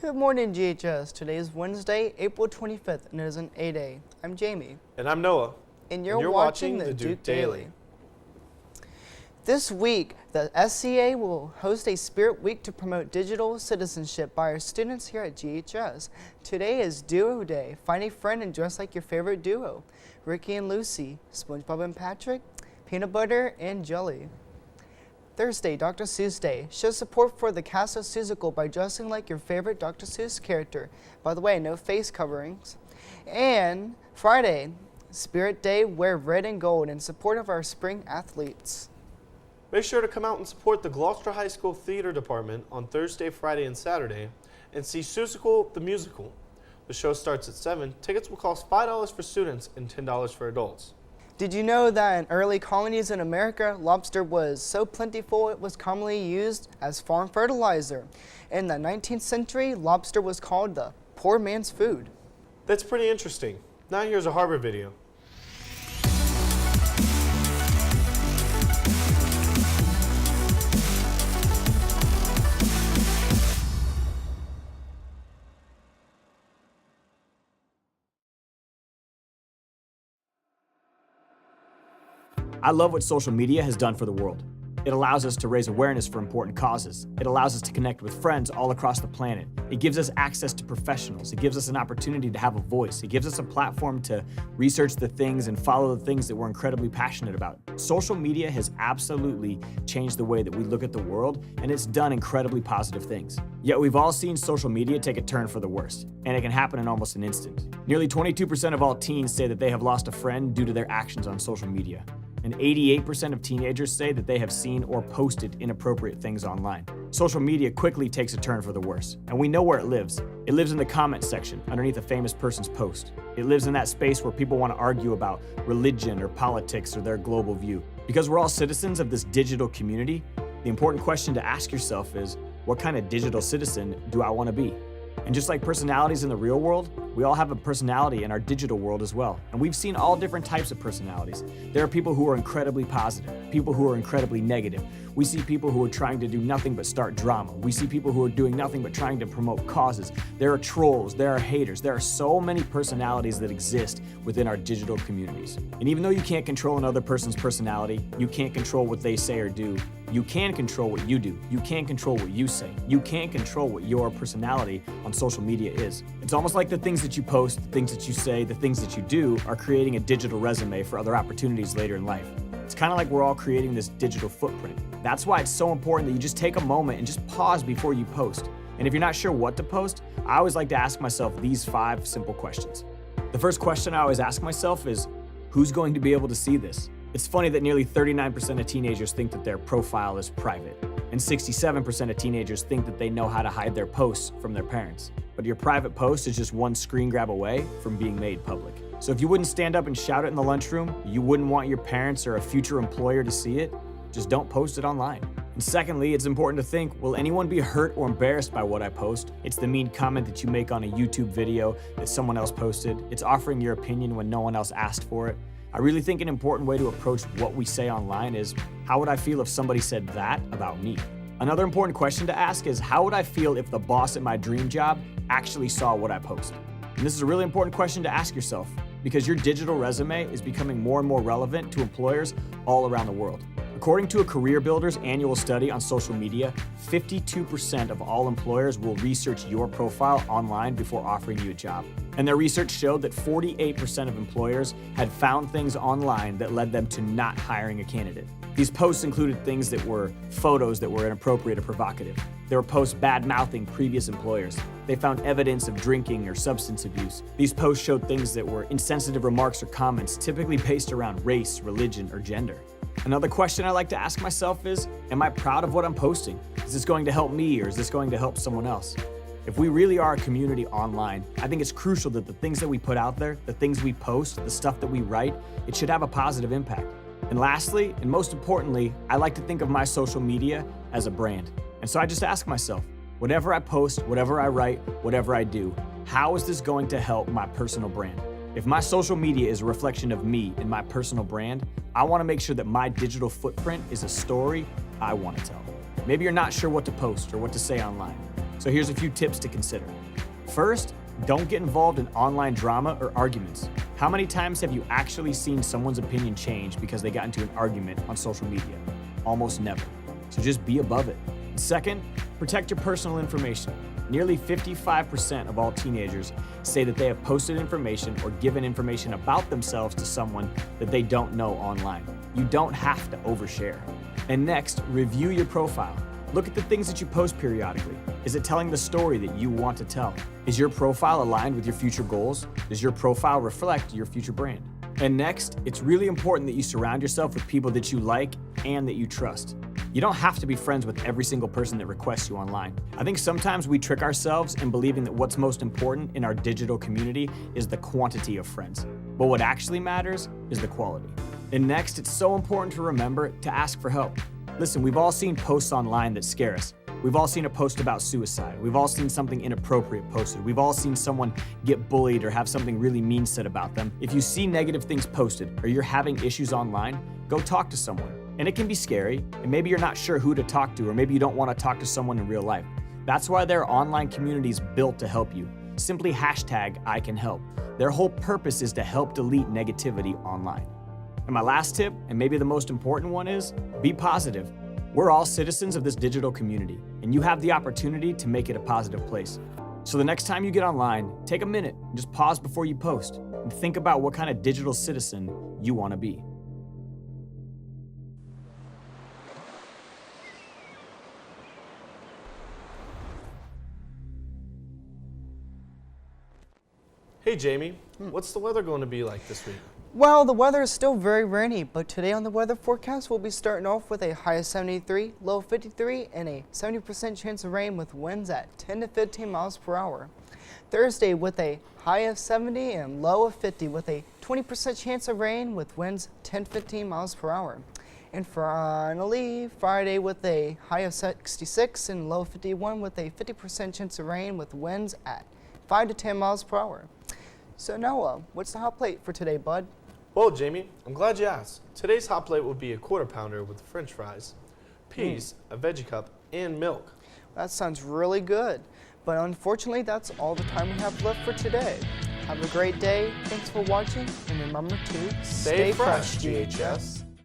Good morning, GHS. Today is Wednesday, April 25th, and it is an A-Day. I'm Jamie. And I'm Noah. And you're watching the Duke Daily. This week, the SCA will host a Spirit Week to promote digital citizenship by our students here at GHS. Today is Duo Day. Find a friend and dress like your favorite duo. Ricky and Lucy, SpongeBob and Patrick, Peanut Butter and Jelly. Thursday, Dr. Seuss Day. Show support for the cast of Seussical by dressing like your favorite Dr. Seuss character. By the way, no face coverings. And Friday, Spirit Day. Wear red and gold in support of our spring athletes. Make sure to come out and support the Gloucester High School Theater Department on Thursday, Friday, and Saturday, and see Seussical the Musical. The show starts at 7. Tickets will cost $5 for students and $10 for adults. Did you know that in early colonies in America, lobster was so plentiful it was commonly used as farm fertilizer? In the 19th century, lobster was called the poor man's food. That's pretty interesting. Now here's a Harvard video. I love what social media has done for the world. It allows us to raise awareness for important causes. It allows us to connect with friends all across the planet. It gives us access to professionals. It gives us an opportunity to have a voice. It gives us a platform to research the things and follow the things that we're incredibly passionate about. Social media has absolutely changed the way that we look at the world, and it's done incredibly positive things. Yet we've all seen social media take a turn for the worst, and it can happen in almost an instant. Nearly 22% of all teens say that they have lost a friend due to their actions on social media. And 88% of teenagers say that they have seen or posted inappropriate things online. Social media quickly takes a turn for the worse, and we know where it lives. It lives in the comment section underneath a famous person's post. It lives in that space where people want to argue about religion or politics or their global view. Because we're all citizens of this digital community, the important question to ask yourself is, what kind of digital citizen do I want to be? And just like personalities in the real world, we all have a personality in our digital world as well. And we've seen all different types of personalities. There are people who are incredibly positive, people who are incredibly negative. We see people who are trying to do nothing but start drama. We see people who are doing nothing but trying to promote causes. There are trolls, there are haters. There are so many personalities that exist within our digital communities. And even though you can't control another person's personality, you can't control what they say or do, you can control what you do. You can control what you say. You can control what your personality on social media is. It's almost like the things that you post, the things that you say, the things that you do are creating a digital resume for other opportunities later in life. It's kind of like we're all creating this digital footprint. That's why it's so important that you just take a moment and just pause before you post. And if you're not sure what to post, I always like to ask myself these 5 simple questions. The first question I always ask myself is, who's going to be able to see this? It's funny that nearly 39% of teenagers think that their profile is private, and 67% of teenagers think that they know how to hide their posts from their parents. But your private post is just one screen grab away from being made public. So if you wouldn't stand up and shout it in the lunchroom, you wouldn't want your parents or a future employer to see it, just don't post it online. And secondly, it's important to think, will anyone be hurt or embarrassed by what I post? It's the mean comment that you make on a YouTube video that someone else posted. It's offering your opinion when no one else asked for it. I really think an important way to approach what we say online is, how would I feel if somebody said that about me? Another important question to ask is, how would I feel if the boss at my dream job actually saw what I post? And this is a really important question to ask yourself, because your digital resume is becoming more and more relevant to employers all around the world. According to a Career Builder's annual study on social media, 52% of all employers will research your profile online before offering you a job. And their research showed that 48% of employers had found things online that led them to not hiring a candidate. These posts included things that were photos that were inappropriate or provocative. There were posts bad-mouthing previous employers. They found evidence of drinking or substance abuse. These posts showed things that were insensitive remarks or comments, typically based around race, religion, or gender. Another question I like to ask myself is, am I proud of what I'm posting? Is this going to help me, or is this going to help someone else? If we really are a community online, I think it's crucial that the things that we put out there, the things we post, the stuff that we write, it should have a positive impact. And lastly, and most importantly, I like to think of my social media as a brand. And so I just ask myself, whatever I post, whatever I write, whatever I do, how is this going to help my personal brand? If my social media is a reflection of me and my personal brand, I want to make sure that my digital footprint is a story I want to tell. Maybe you're not sure what to post or what to say online. So here's a few tips to consider. First, don't get involved in online drama or arguments. How many times have you actually seen someone's opinion change because they got into an argument on social media? Almost never. So just be above it. Second, protect your personal information. Nearly 55% of all teenagers say that they have posted information or given information about themselves to someone that they don't know online. You don't have to overshare. And next, review your profile. Look at the things that you post periodically. Is it telling the story that you want to tell? Is your profile aligned with your future goals? Does your profile reflect your future brand? And next, it's really important that you surround yourself with people that you like and that you trust. You don't have to be friends with every single person that requests you online. I think sometimes we trick ourselves in believing that what's most important in our digital community is the quantity of friends. But what actually matters is the quality. And next, it's so important to remember to ask for help. Listen, we've all seen posts online that scare us. We've all seen a post about suicide. We've all seen something inappropriate posted. We've all seen someone get bullied or have something really mean said about them. If you see negative things posted or you're having issues online, go talk to someone. And it can be scary, and maybe you're not sure who to talk to, or maybe you don't want to talk to someone in real life. That's why there are online communities built to help you. Simply #ICanHelp. Their whole purpose is to help delete negativity online. And my last tip, and maybe the most important one, is be positive. We're all citizens of this digital community, and you have the opportunity to make it a positive place. So the next time you get online, take a minute and just pause before you post and think about what kind of digital citizen you want to be. Hey Jamie, what's the weather going to be like this week? Well, the weather is still very rainy, but today on the weather forecast, we'll be starting off with a high of 73, low of 53, and a 70% chance of rain with winds at 10 to 15 miles per hour. Thursday with a high of 70 and low of 50 with a 20% chance of rain with winds 10 to 15 miles per hour. And finally, Friday with a high of 66 and low of 51 with a 50% chance of rain with winds at 5 to 10 miles per hour. So Noah, what's the hot plate for today, bud? Well, Jamie, I'm glad you asked. Today's hot plate will be a quarter pounder with French fries, peas, a veggie cup, and milk. That sounds really good. But unfortunately, that's all the time we have left for today. Have a great day. Thanks for watching, and remember to Stay fresh, GHS.